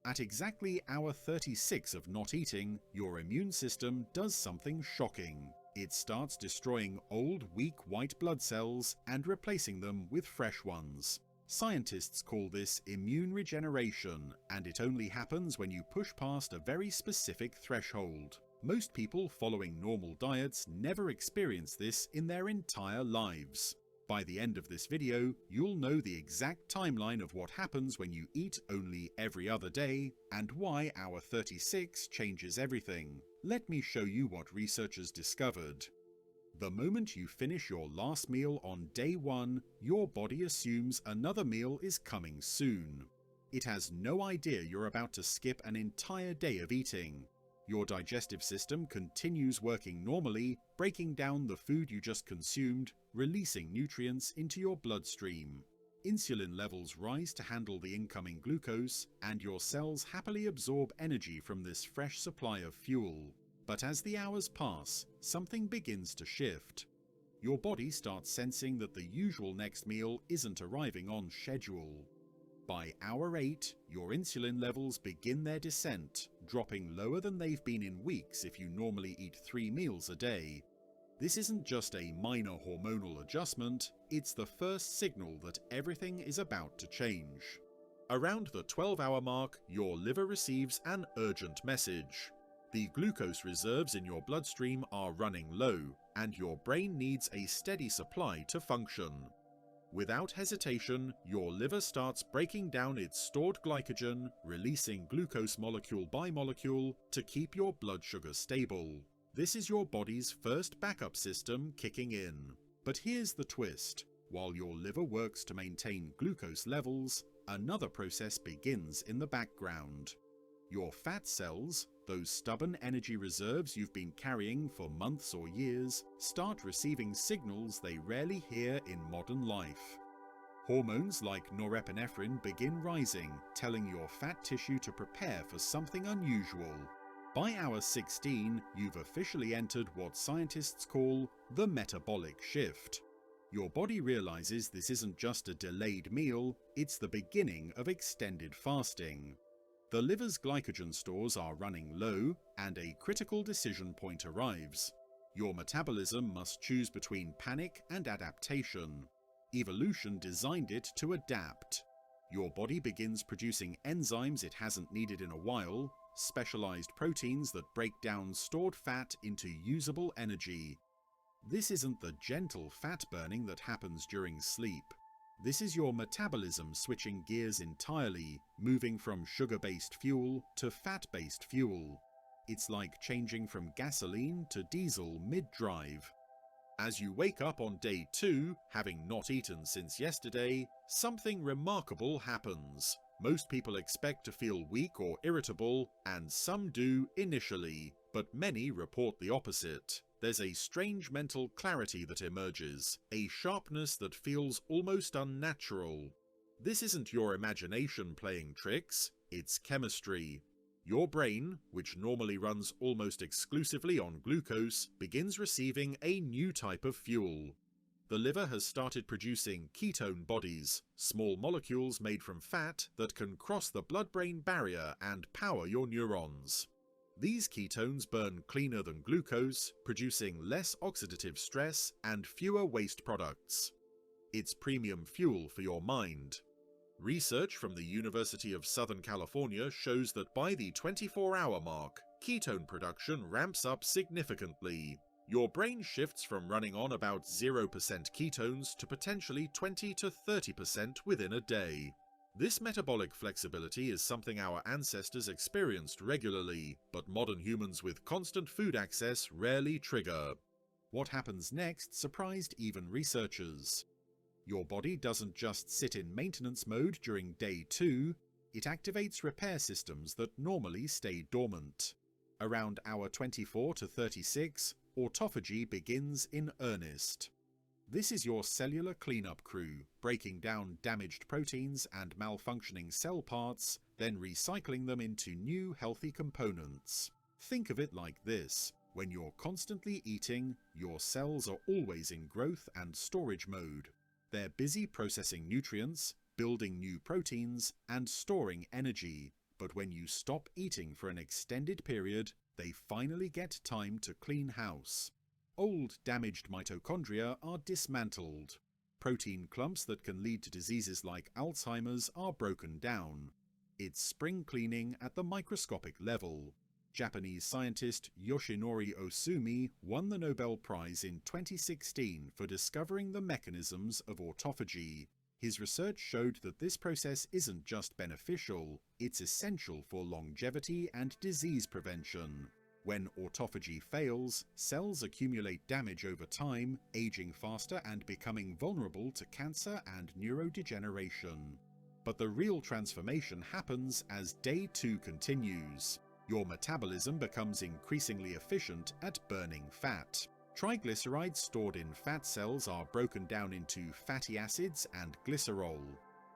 At exactly hour 36 of not eating, your immune system does something shocking. It starts destroying old, weak white blood cells and replacing them with fresh ones. Scientists call this immune regeneration, and it only happens when you push past a very specific threshold. Most people following normal diets never experience this in their entire lives. By the end of this video, you'll know the exact timeline of what happens when you eat only every other day, and why hour 36 changes everything. Let me show you what researchers discovered. The moment you finish your last meal on day 1, your body assumes another meal is coming soon. It has no idea you're about to skip an entire day of eating. Your digestive system continues working normally, breaking down the food you just consumed, releasing nutrients into your bloodstream. Insulin levels rise to handle the incoming glucose, and your cells happily absorb energy from this fresh supply of fuel. But as the hours pass, something begins to shift. Your body starts sensing that the usual next meal isn't arriving on schedule. By hour 8, your insulin levels begin their descent, dropping lower than they've been in weeks if you normally eat 3 meals a day. This isn't just a minor hormonal adjustment, it's the first signal that everything is about to change. Around the 12-hour mark, your liver receives an urgent message. The glucose reserves in your bloodstream are running low, and your brain needs a steady supply to function. Without hesitation, your liver starts breaking down its stored glycogen, releasing glucose molecule by molecule to keep your blood sugar stable. This is your body's first backup system kicking in. But here's the twist. While your liver works to maintain glucose levels, another process begins in the background. Your fat cells, those stubborn energy reserves you've been carrying for months or years, start receiving signals they rarely hear in modern life. Hormones like norepinephrine begin rising, telling your fat tissue to prepare for something unusual. By hour 16, you've officially entered what scientists call the metabolic shift. Your body realizes this isn't just a delayed meal, it's the beginning of extended fasting. The liver's glycogen stores are running low, and a critical decision point arrives. Your metabolism must choose between panic and adaptation. Evolution designed it to adapt. Your body begins producing enzymes it hasn't needed in a while, specialized proteins that break down stored fat into usable energy. This isn't the gentle fat burning that happens during sleep. This is your metabolism switching gears entirely, moving from sugar-based fuel to fat-based fuel. It's like changing from gasoline to diesel mid-drive. As you wake up on day 2, having not eaten since yesterday, something remarkable happens. Most people expect to feel weak or irritable, and some do initially, but many report the opposite. There's a strange mental clarity that emerges, a sharpness that feels almost unnatural. This isn't your imagination playing tricks, it's chemistry. Your brain, which normally runs almost exclusively on glucose, begins receiving a new type of fuel. The liver has started producing ketone bodies, small molecules made from fat that can cross the blood-brain barrier and power your neurons. These ketones burn cleaner than glucose, producing less oxidative stress and fewer waste products. It's premium fuel for your mind. Research from the University of Southern California shows that by the 24-hour mark, ketone production ramps up significantly. Your brain shifts from running on about 0% ketones to potentially 20 to 30% within a day. This metabolic flexibility is something our ancestors experienced regularly, but modern humans with constant food access rarely trigger. What happens next surprised even researchers. Your body doesn't just sit in maintenance mode during day 2, it activates repair systems that normally stay dormant. Around hour 24 to 36, autophagy begins in earnest. This is your cellular cleanup crew, breaking down damaged proteins and malfunctioning cell parts, then recycling them into new healthy components. Think of it like this. When you're constantly eating, your cells are always in growth and storage mode. They're busy processing nutrients, building new proteins, and storing energy. But when you stop eating for an extended period, they finally get time to clean house. Old, damaged mitochondria are dismantled. Protein clumps that can lead to diseases like Alzheimer's are broken down. It's spring cleaning at the microscopic level. Japanese scientist Yoshinori Ohsumi won the Nobel Prize in 2016 for discovering the mechanisms of autophagy. His research showed that this process isn't just beneficial, it's essential for longevity and disease prevention. When autophagy fails, cells accumulate damage over time, aging faster and becoming vulnerable to cancer and neurodegeneration. But the real transformation happens as day 2 continues. Your metabolism becomes increasingly efficient at burning fat. Triglycerides stored in fat cells are broken down into fatty acids and glycerol.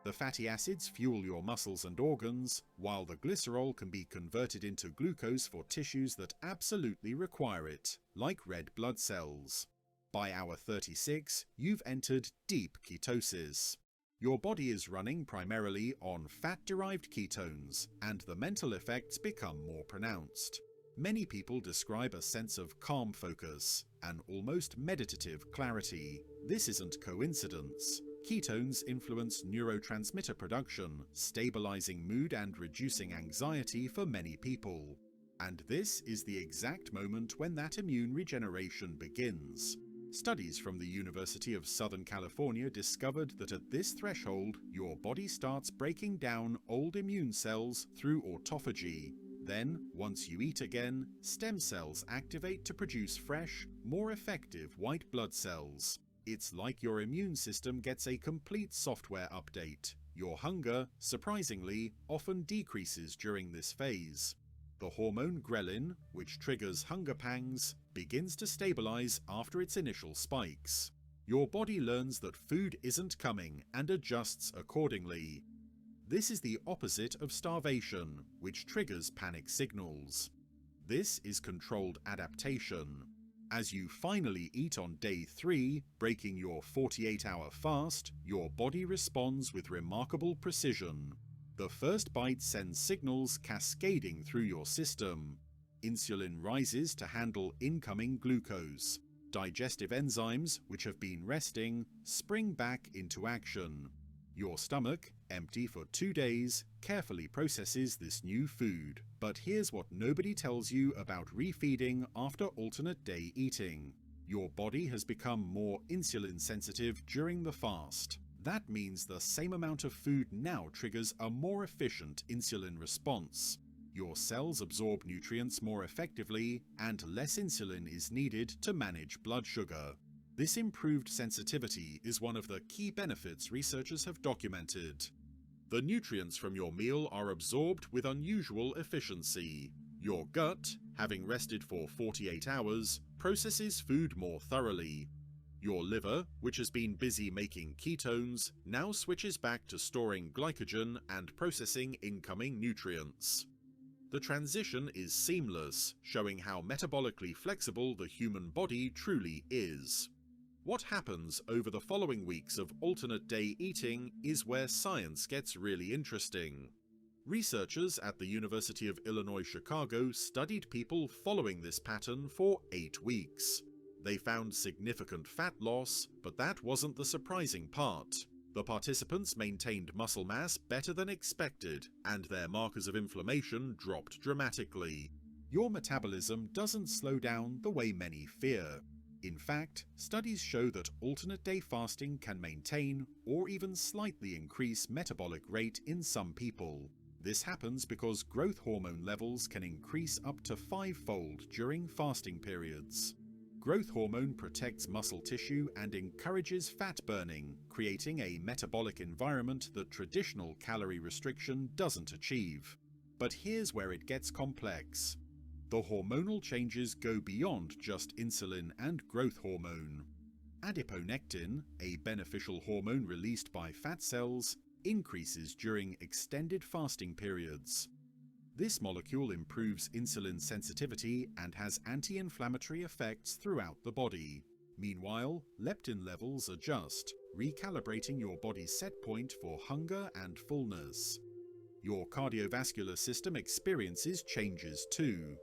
The fatty acids fuel your muscles and organs, while the glycerol can be converted into glucose for tissues that absolutely require it, like red blood cells. By hour 36, you've entered deep ketosis. Your body is running primarily on fat-derived ketones, and the mental effects become more pronounced. Many people describe a sense of calm focus, an almost meditative clarity. This isn't coincidence. Ketones influence neurotransmitter production, stabilizing mood and reducing anxiety for many people. And this is the exact moment when that immune regeneration begins. Studies from the University of Southern California discovered that at this threshold, your body starts breaking down old immune cells through autophagy. Then, once you eat again, stem cells activate to produce fresh, more effective white blood cells. It's like your immune system gets a complete software update. Your hunger, surprisingly, often decreases during this phase. The hormone ghrelin, which triggers hunger pangs, begins to stabilize after its initial spikes. Your body learns that food isn't coming and adjusts accordingly. This is the opposite of starvation, which triggers panic signals. This is controlled adaptation. As you finally eat on day 3, breaking your 48-hour fast, your body responds with remarkable precision. The first bite sends signals cascading through your system. Insulin rises to handle incoming glucose. Digestive enzymes, which have been resting, spring back into action. Your stomach, empty for 2 days, carefully processes this new food. But here's what nobody tells you about refeeding after alternate day eating. Your body has become more insulin sensitive during the fast. That means the same amount of food now triggers a more efficient insulin response. Your cells absorb nutrients more effectively, and less insulin is needed to manage blood sugar. This improved sensitivity is one of the key benefits researchers have documented. The nutrients from your meal are absorbed with unusual efficiency. Your gut, having rested for 48 hours, processes food more thoroughly. Your liver, which has been busy making ketones, now switches back to storing glycogen and processing incoming nutrients. The transition is seamless, showing how metabolically flexible the human body truly is. What happens over the following weeks of alternate day eating is where science gets really interesting. Researchers at the University of Illinois Chicago studied people following this pattern for 8 weeks. They found significant fat loss, but that wasn't the surprising part. The participants maintained muscle mass better than expected, and their markers of inflammation dropped dramatically. Your metabolism doesn't slow down the way many fear. In fact, studies show that alternate day fasting can maintain or even slightly increase metabolic rate in some people. This happens because growth hormone levels can increase up to 5-fold during fasting periods. Growth hormone protects muscle tissue and encourages fat burning, creating a metabolic environment that traditional calorie restriction doesn't achieve. But here's where it gets complex. The hormonal changes go beyond just insulin and growth hormone. Adiponectin, a beneficial hormone released by fat cells, increases during extended fasting periods. This molecule improves insulin sensitivity and has anti-inflammatory effects throughout the body. Meanwhile, leptin levels adjust, recalibrating your body's set point for hunger and fullness. Your cardiovascular system experiences changes too.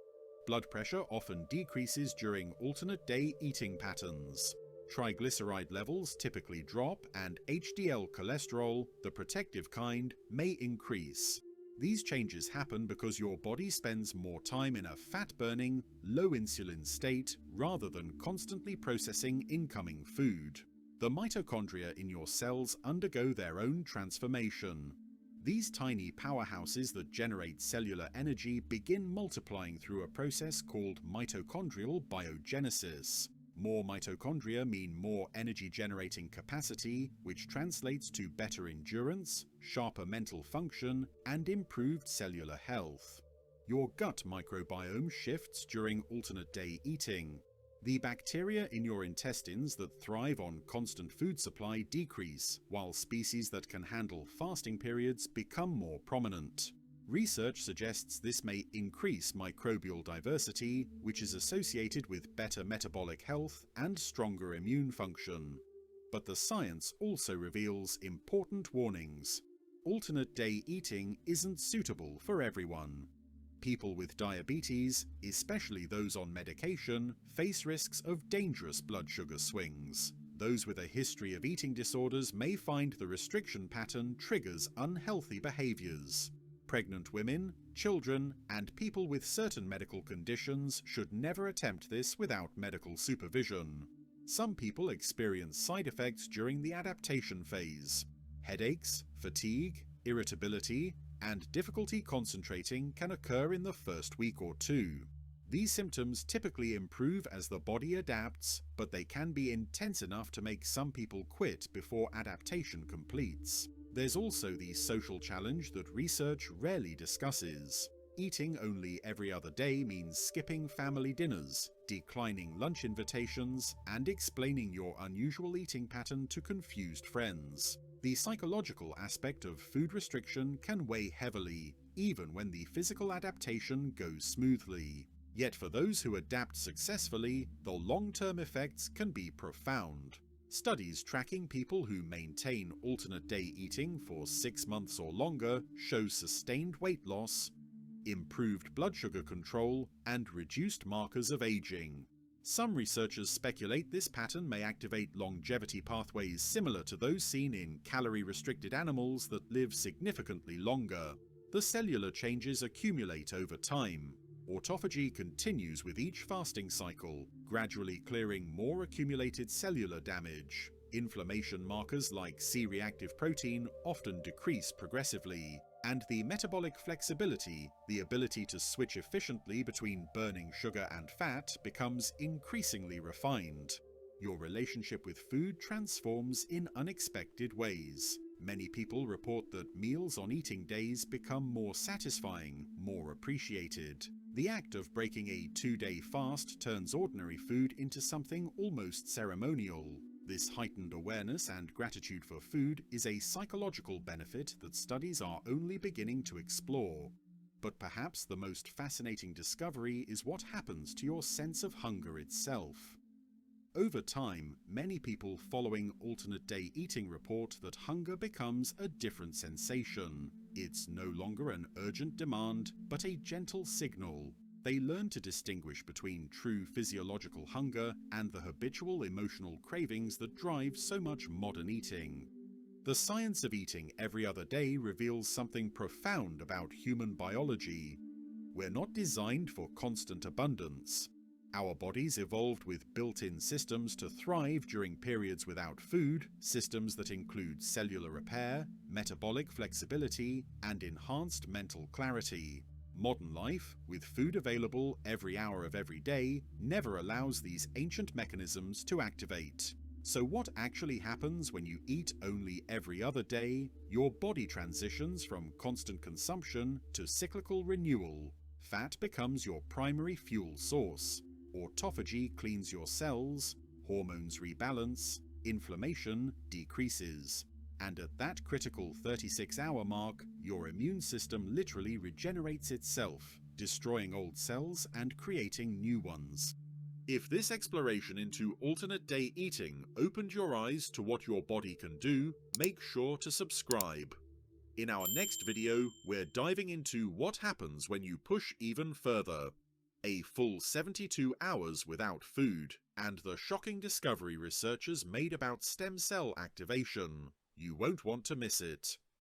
Blood pressure often decreases during alternate-day eating patterns. Triglyceride levels typically drop, and HDL cholesterol, the protective kind, may increase. These changes happen because your body spends more time in a fat-burning, low-insulin state rather than constantly processing incoming food. The mitochondria in your cells undergo their own transformation. These tiny powerhouses that generate cellular energy begin multiplying through a process called mitochondrial biogenesis. More mitochondria mean more energy-generating capacity, which translates to better endurance, sharper mental function, and improved cellular health. Your gut microbiome shifts during alternate-day eating. The bacteria in your intestines that thrive on constant food supply decrease, while species that can handle fasting periods become more prominent. Research suggests this may increase microbial diversity, which is associated with better metabolic health and stronger immune function. But the science also reveals important warnings. Alternate-day eating isn't suitable for everyone. People with diabetes, especially those on medication, face risks of dangerous blood sugar swings. Those with a history of eating disorders may find the restriction pattern triggers unhealthy behaviors. Pregnant women, children, and people with certain medical conditions should never attempt this without medical supervision. Some people experience side effects during the adaptation phase. Headaches, fatigue, irritability, and difficulty concentrating can occur in the first week or two. These symptoms typically improve as the body adapts, but they can be intense enough to make some people quit before adaptation completes. There's also the social challenge that research rarely discusses. Eating only every other day means skipping family dinners, declining lunch invitations, and explaining your unusual eating pattern to confused friends. The psychological aspect of food restriction can weigh heavily, even when the physical adaptation goes smoothly. Yet for those who adapt successfully, the long-term effects can be profound. Studies tracking people who maintain alternate-day eating for 6 months or longer show sustained weight loss, improved blood sugar control, and reduced markers of aging. Some researchers speculate this pattern may activate longevity pathways similar to those seen in calorie-restricted animals that live significantly longer. The cellular changes accumulate over time. Autophagy continues with each fasting cycle, gradually clearing more accumulated cellular damage. Inflammation markers like C-reactive protein often decrease progressively, and the metabolic flexibility, the ability to switch efficiently between burning sugar and fat, becomes increasingly refined. Your relationship with food transforms in unexpected ways. Many people report that meals on eating days become more satisfying, more appreciated. The act of breaking a 2-day fast turns ordinary food into something almost ceremonial. This heightened awareness and gratitude for food is a psychological benefit that studies are only beginning to explore. But perhaps the most fascinating discovery is what happens to your sense of hunger itself. Over time, many people following alternate-day eating report that hunger becomes a different sensation. It's no longer an urgent demand, but a gentle signal. They learn to distinguish between true physiological hunger and the habitual emotional cravings that drive so much modern eating. The science of eating every other day reveals something profound about human biology. We're not designed for constant abundance. Our bodies evolved with built-in systems to thrive during periods without food, systems that include cellular repair, metabolic flexibility, and enhanced mental clarity. Modern life, with food available every hour of every day, never allows these ancient mechanisms to activate. So what actually happens when you eat only every other day? Your body transitions from constant consumption to cyclical renewal. Fat becomes your primary fuel source. Autophagy cleans your cells, hormones rebalance, inflammation decreases. And at that critical 36-hour mark, your immune system literally regenerates itself, destroying old cells and creating new ones. If this exploration into alternate-day eating opened your eyes to what your body can do, make sure to subscribe. In our next video, we're diving into what happens when you push even further. A full 72 hours without food, and the shocking discovery researchers made about stem cell activation. You won't want to miss it.